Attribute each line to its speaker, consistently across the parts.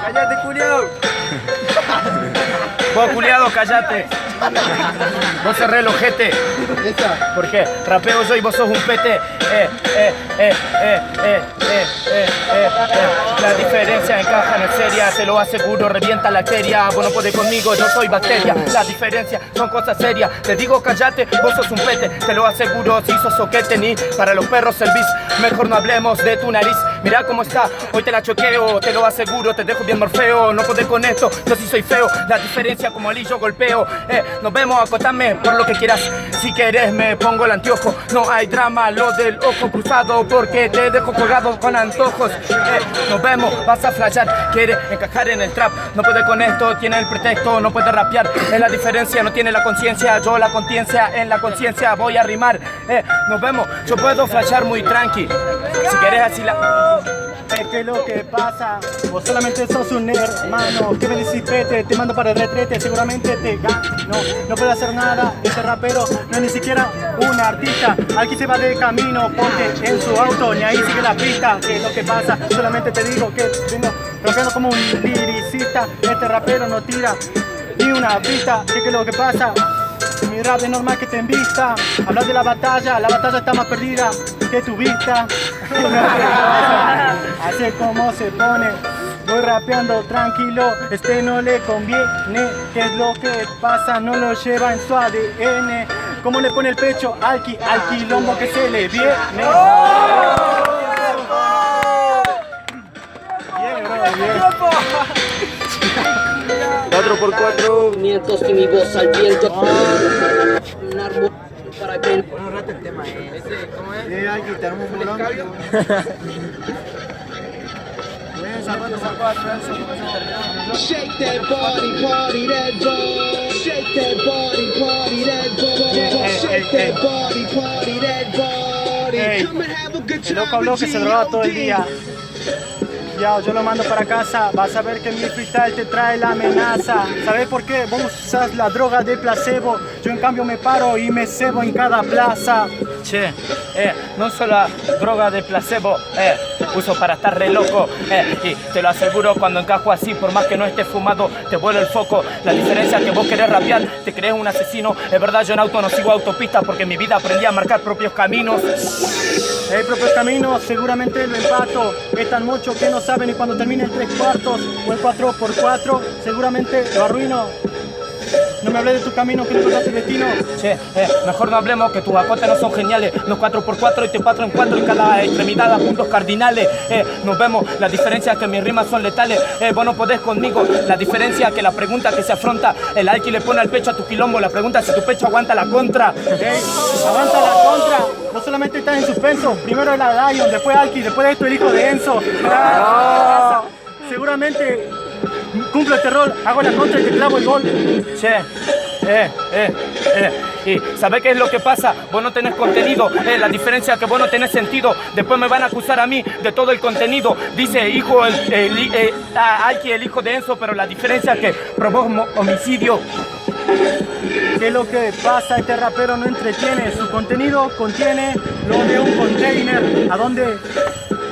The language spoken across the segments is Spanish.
Speaker 1: Cállate, culiao. Vos, culiado, cállate. Vos cerré el ojete. Porque rapeo yo y vos sos un pete. La diferencia encaja, no es seria, te lo aseguro, revienta la arteria. Vos no podés conmigo, yo soy bacteria. La diferencia son cosas serias. Te digo cállate, vos sos un pete, te lo aseguro. Si sos soquete ni para los perros servís. Mejor no hablemos de tu nariz. Mirá cómo está, hoy te la choqueo, te lo aseguro, te dejo bien morfeo. No podés con esto, yo sí soy feo. La diferencia como Ali yo golpeo. Nos vemos, acotame por lo que quieras. Si querés me pongo el anteojo. No hay drama, lo del ojo cruzado, porque te dejo colgado con antojos. Nos vemos, vas a flashear. Quiere encajar en el trap, no puede con esto, tiene el pretexto, no puede rapear. Es la diferencia, no tiene la conciencia. Yo la conciencia, en la conciencia voy a rimar. Nos vemos, yo puedo flashear muy tranqui. Si querés así la...
Speaker 2: ¿Qué es lo que pasa? Vos solamente sos un hermano que me disipete, te mando para el retrete, seguramente te gano. No puedo hacer nada, este rapero no es ni siquiera un artista. Aquí se va de camino porque en su auto ni ahí sigue la pista. ¿Qué es lo que pasa? Solamente te digo que vengo rompiendo como un liricista. Este rapero no tira ni una pista. ¿Qué es lo que pasa? Mi rap es normal que te invista. Hablas de la batalla está más perdida que tu vista. Así como se pone, voy rapeando tranquilo. Este no le conviene. ¿Qué es lo que pasa? No lo lleva en su ADN. ¿Cómo le pone el pecho al quilombo que se le viene? Bien, bro, bien.
Speaker 3: 4x4 500 y mi voz al viento. Un árbol para que...
Speaker 1: Bueno, rato el tema ¿cómo es?
Speaker 2: Aquí tenemos un bolón.
Speaker 4: Shake that body, party that ball. Shake that body, party that ball. Shake that body, party that body. Come and have a good time.
Speaker 2: El loco habló que se drogaba todo el día. Yo lo mando para casa, vas a ver que mi freestyle te trae la amenaza. ¿Sabes por qué? Vos usas la droga de placebo. Yo en cambio me paro y me cebo en cada plaza.
Speaker 1: Che, no solo la droga de placebo, uso para estar re loco, y te lo aseguro cuando encajo así, por más que no esté fumado, te vuelo el foco. La diferencia es que vos querés rapear, te crees un asesino. Es verdad, yo en auto no sigo autopistas porque en mi vida aprendí a marcar propios caminos.
Speaker 2: El propios caminos seguramente lo empato. Es tan mucho que no saben y cuando termine el 3/4 o el 4x4 seguramente lo arruino. No me hables de tu camino que no encontraste tu destino.
Speaker 1: Che, mejor no hablemos que tus acotes no son geniales. Los 4x4 y te 4x4 en cada extremidad a puntos cardinales. Nos vemos, la diferencia es que mis rimas son letales. Vos no podés conmigo, la diferencia es que la pregunta que se afronta, el alqui le pone al pecho a tu quilombo. La pregunta es si tu pecho aguanta la contra.
Speaker 2: Aguanta la contra, no solamente estás en suspenso. Primero la Lion, después Alki, después de esto el hijo de Enzo. Seguramente cumplo este rol, hago la contra y te clavo el gol.
Speaker 1: Che, y ¿sabés qué es lo que pasa? Vos no tenés contenido, la diferencia es que vos no tenés sentido. Después me van a acusar a mí de todo el contenido. Dice hijo, Alki, el hijo de Enzo, pero la diferencia es que probó homicidio.
Speaker 2: ¿Qué es lo que pasa? Este rapero no entretiene, su contenido contiene lo de un container. ¿A dónde?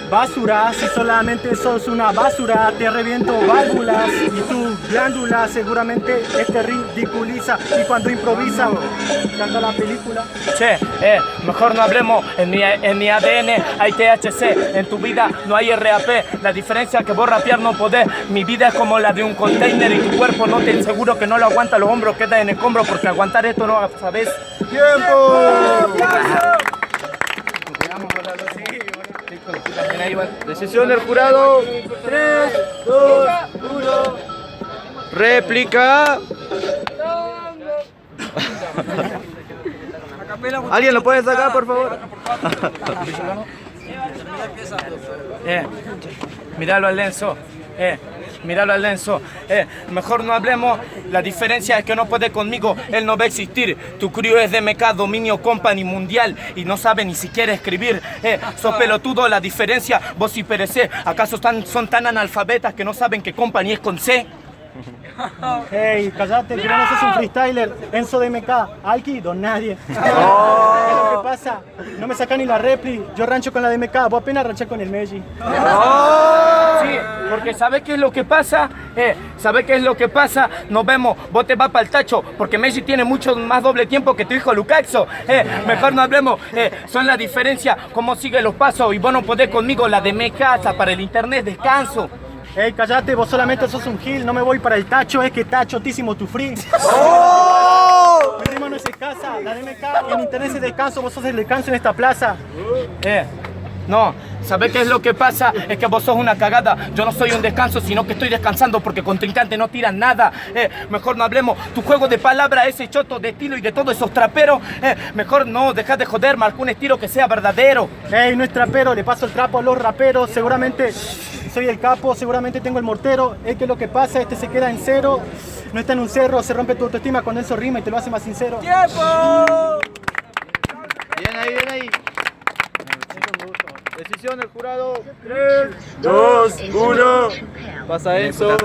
Speaker 2: Basura, si solamente sos una basura, te reviento válvulas y tu glándula seguramente te ridiculiza. Y cuando improvisa, canta la película.
Speaker 1: Che, mejor no hablemos, en mi ADN hay THC, en tu vida no hay RAP. La diferencia es que vos rapear no podés, mi vida es como la de un container y tu cuerpo no te aseguro que no lo aguanta, los hombros quedan en escombro porque aguantar esto no sabes.
Speaker 2: ¡Tiempo!
Speaker 5: Decisión del jurado. 3, 2, 1. Réplica. ¿Alguien lo puede sacar, por favor?
Speaker 1: Míralo al Lenzo. Míralo al Lenzo. Mejor no hablemos. La diferencia es que no puede conmigo. Él no va a existir. Tu crew es de MK, Dominio Company Mundial. Y no sabe ni siquiera escribir. Sos pelotudo, la diferencia. Vos y perecé. ¿Acaso son tan analfabetas que no saben que Company es con C?
Speaker 2: Hey, callate, que no sos un freestyler. Enzo de MK, Alki, don nadie. ¿Qué es lo que pasa? No me saca ni la repli. Yo rancho con la de MK, vos apenas ranchás con el Meji.
Speaker 1: Sí, porque ¿sabes qué es lo que pasa? ¿Sabes qué es lo que pasa? Nos vemos, vos te vas para el tacho, porque Messi tiene mucho más doble tiempo que tu hijo Lucaxo. Mejor no hablemos, son la diferencia, cómo sigue los pasos, y vos no podés conmigo, la de me casa, para el internet descanso.
Speaker 2: Hey, callate, vos solamente sos un gil, no me voy para el tacho, es que está chotísimo tu free. Mi primo no se casa, la de MK en internet se descanso, vos sos el descanso en esta plaza.
Speaker 1: No, ¿sabés qué es lo que pasa? Es que vos sos una cagada. Yo no soy un descanso, sino que estoy descansando porque contrincante no tiran nada. Mejor no hablemos. Tu juego de palabras, ese choto de estilo y de todos esos traperos. Mejor no, dejad de joder, marca un estilo que sea verdadero.
Speaker 2: Hey, no es trapero, le paso el trapo a los raperos. Seguramente soy el capo, seguramente tengo el mortero. Es que lo que pasa, este se queda en cero. No está en un cerro, se rompe tu autoestima con eso rima y te lo hace más sincero.
Speaker 5: ¡Tiempo! Bien ahí, bien ahí. Decisión del jurado. 3, 2, 1. Pasa Enzo.